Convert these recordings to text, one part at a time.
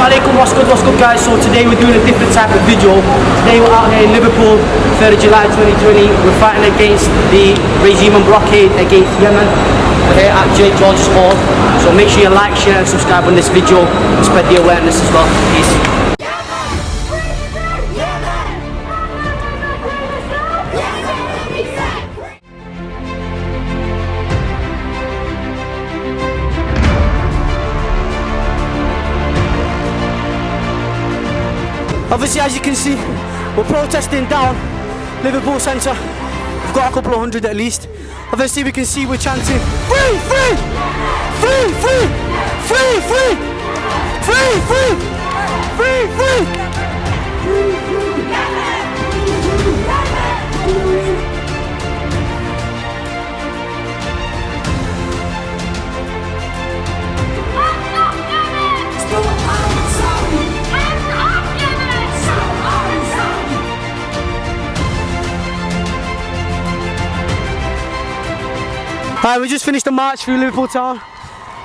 alaikum, what's good guys? So today we're doing a different type of video. Today we're out here in Liverpool, 3rd of July 2020. We're fighting against the regime and blockade against Yemen. We're here at J. George's Hall. So make sure you like, share and subscribe on this video and spread the awareness as well. Peace. Obviously, as you can see, we're protesting down Liverpool Centre. We've got a couple of hundred at least. Obviously, we can see we're chanting free, free, free, free, free, free, free, free, free, free. Alright, we just finished the march through Liverpool town.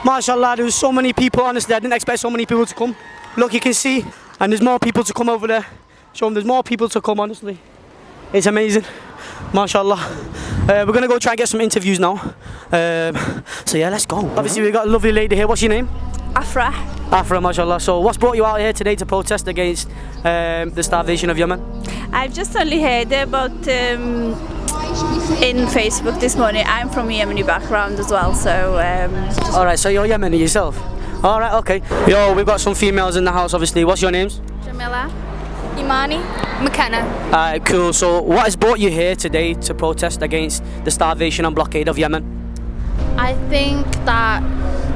MashaAllah, there was so many people, honestly, I didn't expect so many people to come. Look, you can see, and there's more people to come over there. Show them there's more people to come, honestly. It's amazing, MashaAllah. We're gonna go try and get some interviews now. So yeah, let's go. Obviously, we've got a lovely lady here. What's your name? Afra. Afra, MashaAllah. So what's brought you out here today to protest against the starvation of Yemen? I've just only heard about in Facebook this morning. I'm from a Yemeni background as well, so Alright, so you're Yemeni yourself? Alright, okay. Yo, we've got some females in the house, obviously. What's your names? Jamila, Imani, McKenna. Alright, cool. So what has brought you here today to protest against the starvation and blockade of Yemen? I think that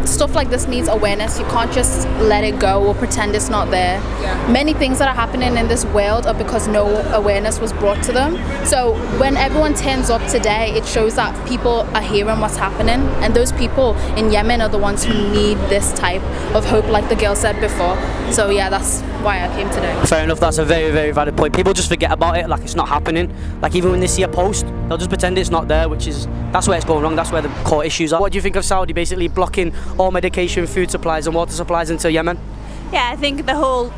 stuff like this needs awareness. You can't just let it go or pretend it's not there. Many things that are happening in this world are because no awareness was brought to them. So when everyone turns up today, it shows that people are hearing what's happening, and those people in Yemen are the ones who need this type of hope, like the girl said before. So yeah, that's why I came today. Fair enough, that's a very, very valid point. People just forget about it, like it's not happening. Like even when they see a post, they'll just pretend it's not there, that's where it's going wrong, that's where the core issues are. What do you think of Saudi basically blocking all medication, food supplies and water supplies into Yemen? yeah, I think the world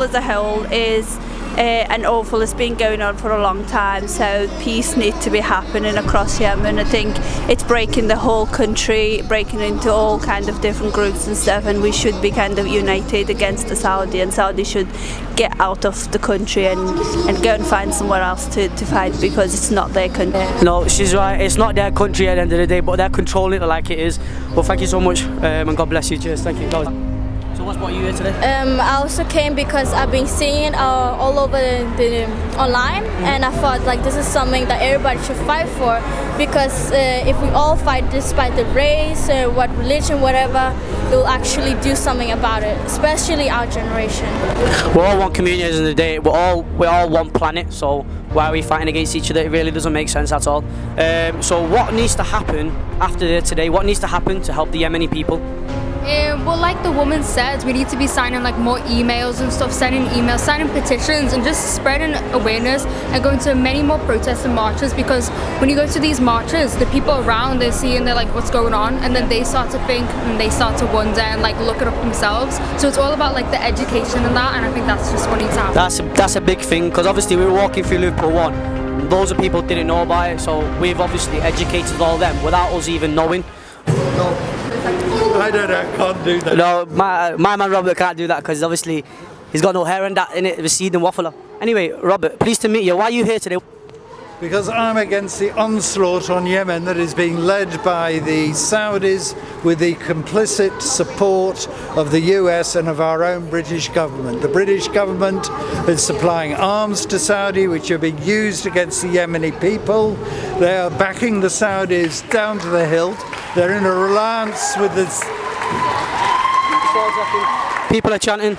as a whole is and awful. It's been going on for a long time, so peace needs to be happening across Yemen. I think it's breaking the whole country, breaking into all kind of different groups and stuff, and we should be kind of united against the Saudi, and Saudi should get out of the country and go and find somewhere else to fight, because it's not their country. No, she's right, it's not their country at the end of the day, but they're controlling it like it is. Well, thank you so much, and God bless you. Cheers, thank you. So what's brought you here today? I also came because I've been seeing all over the online, and I thought like this is something that everybody should fight for, because if we all fight despite the race, what religion, whatever, it will actually do something about it, especially our generation. We're all one community at the end of the day. We're all one planet, so why are we fighting against each other? It really doesn't make sense at all. So what needs to happen after today? What needs to happen to help the Yemeni people? Well, like the woman said, we need to be signing like more emails and stuff, signing petitions, and just spreading awareness and going to many more protests and marches, because when you go to these marches, the people around, they're seeing, they're like, what's going on, and then they start to think and they start to wonder and like look it up themselves. So it's all about like the education and that, and I think that's just what needs to happen. That's a big thing, because obviously we were walking through Liverpool 1. Loads of people didn't know about it, so we've obviously educated all them without us even knowing. I don't know, I can't do that. No, my man Robert can't do that, because obviously he's got no hair and that in it, recede and waffler. Anyway, Robert, pleased to meet you. Why are you here today? Because I'm against the onslaught on Yemen that is being led by the Saudis with the complicit support of the US and of our own British government. The British government is supplying arms to Saudi, which are being used against the Yemeni people. They are backing the Saudis down to the hilt. They're in a alliance with the... People are chanting.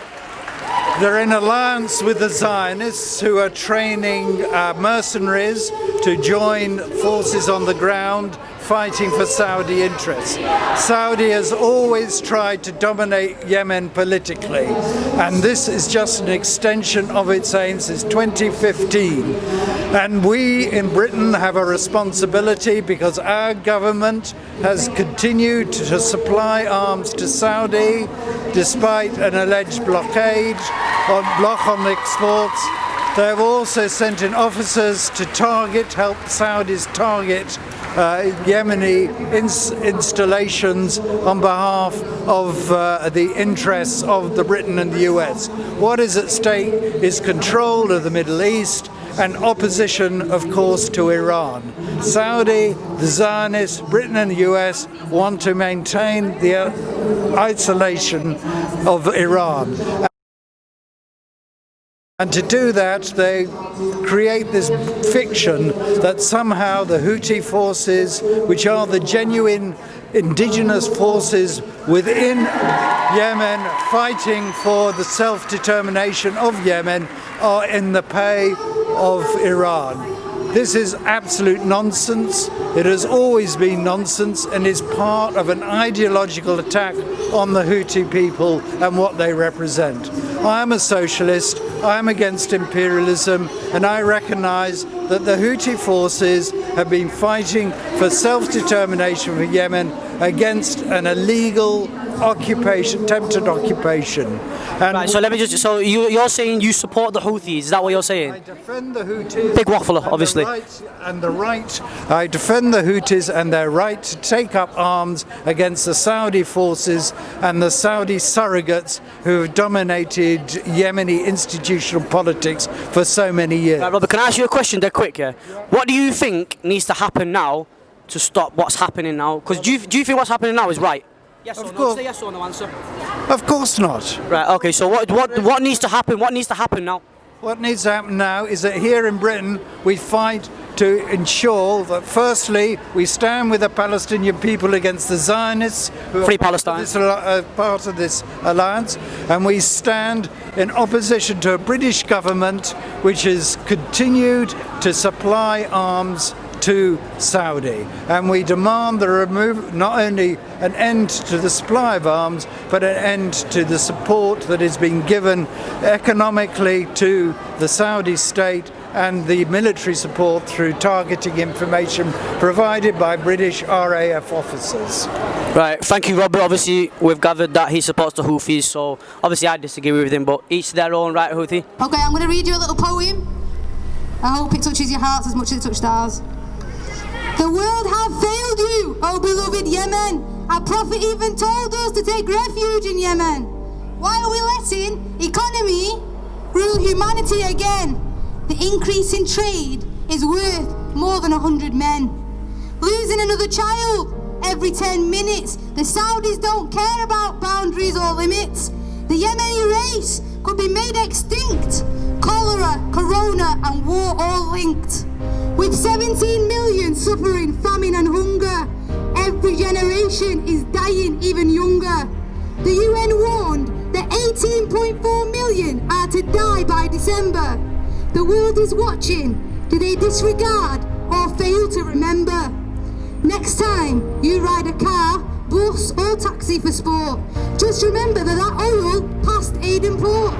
They're in alliance with the Zionists, who are training mercenaries to join forces on the ground fighting for Saudi interests. Saudi has always tried to dominate Yemen politically, and this is just an extension of its aim since 2015. And we in Britain have a responsibility because our government has continued to supply arms to Saudi despite an alleged block on exports. They have also sent in officers to help Saudis target Yemeni installations on behalf of the interests of the Britain and the US. What is at stake is control of the Middle East and opposition, of course, to Iran. Saudi, the Zionists, Britain and the US want to maintain the isolation of Iran. And to do that, they create this fiction that somehow the Houthi forces, which are the genuine indigenous forces within Yemen fighting for the self-determination of Yemen, are in the pay of Iran. This is absolute nonsense. It has always been nonsense and is part of an ideological attack on the Houthi people and what they represent. I am a socialist, I am against imperialism, and I recognise that the Houthi forces have been fighting for self-determination for Yemen against an illegal occupation, attempted occupation. And right, so let me just, so you're saying you support the Houthis, is that what you're saying? I defend the Houthis. Big waffler, obviously. I defend the Houthis and their right to take up arms against the Saudi forces and the Saudi surrogates who have dominated Yemeni institutional politics for so many years. Right, Robert, can I ask you a question there quick, yeah? What do you think needs to happen now to stop what's happening now? Because do you think what's happening now is right? Yes or no? Say yes or no answer. Of course not. Right, okay, so what needs to happen? What needs to happen now? What needs to happen now is that here in Britain we fight to ensure that firstly we stand with the Palestinian people against the Zionists who Free Palestine. are part of this alliance, and we stand in opposition to a British government which has continued to supply arms to Saudi, and we demand the not only an end to the supply of arms but an end to the support that is being given economically to the Saudi state and the military support through targeting information provided by British RAF officers. Right, thank you, Robert. Obviously we've gathered that he supports the Houthis, so obviously I disagree with him, but each their own, right, Houthi? Okay, I'm going to read you a little poem. I hope it touches your hearts as much as it touched ours. The world have failed you, O beloved Yemen. Our prophet even told us to take refuge in Yemen. Why are we letting economy rule humanity again? The increase in trade is worth more than 100 men. Losing another child every 10 minutes. The Saudis don't care about boundaries or limits. The Yemeni race could be made extinct. Cholera, corona and war all linked. With 17 million suffering famine and hunger, every generation is dying even younger. The UN warned that 18.4 million are to die by December. The world is watching. Do they disregard or fail to remember? Next time you ride a car, bus or taxi for sport, just remember that oil passed Aden Port.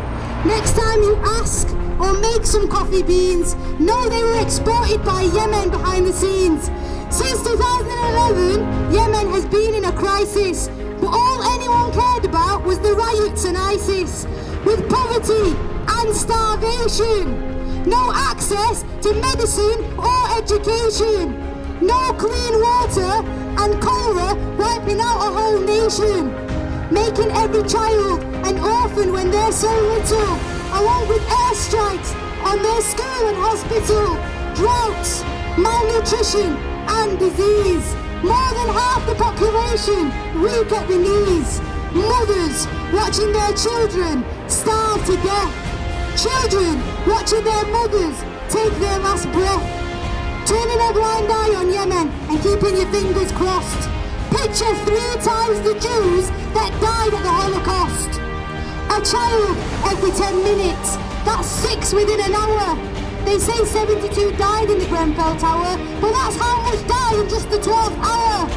Next time you ask or make some coffee beans, know they were exported by Yemen behind the scenes. Since 2011, Yemen has been in a crisis, but all anyone cared about was the riots and ISIS, with poverty and starvation, no access to medicine or education, no clean water and cholera wiping out a whole nation, making every child an orphan when they're so little, along with airstrikes on their school and hospital, droughts, malnutrition and disease. More than half the population weak at the knees. Mothers watching their children starve to death. Children watching their mothers take their last breath. Turning a blind eye on Yemen and keeping your fingers crossed. Picture 3 times the Jews that died at the Holocaust. A child every 10 minutes, that's 6 within an hour. They say 72 died in the Grenfell Tower, but that's how much died in just the 12th hour.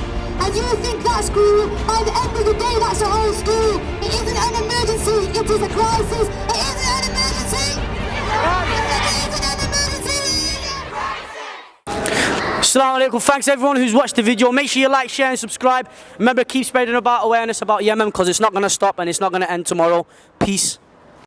And you think that's cool? By the end of the day, that's a whole school. It isn't an emergency, it is a crisis. It isn't an emergency. It isn't an emergency. Assalamu alaikum. Thanks everyone who's watched the video. Make sure you like, share and subscribe. Remember, keep spreading about awareness about Yemen, because it's not going to stop and it's not going to end tomorrow. Peace.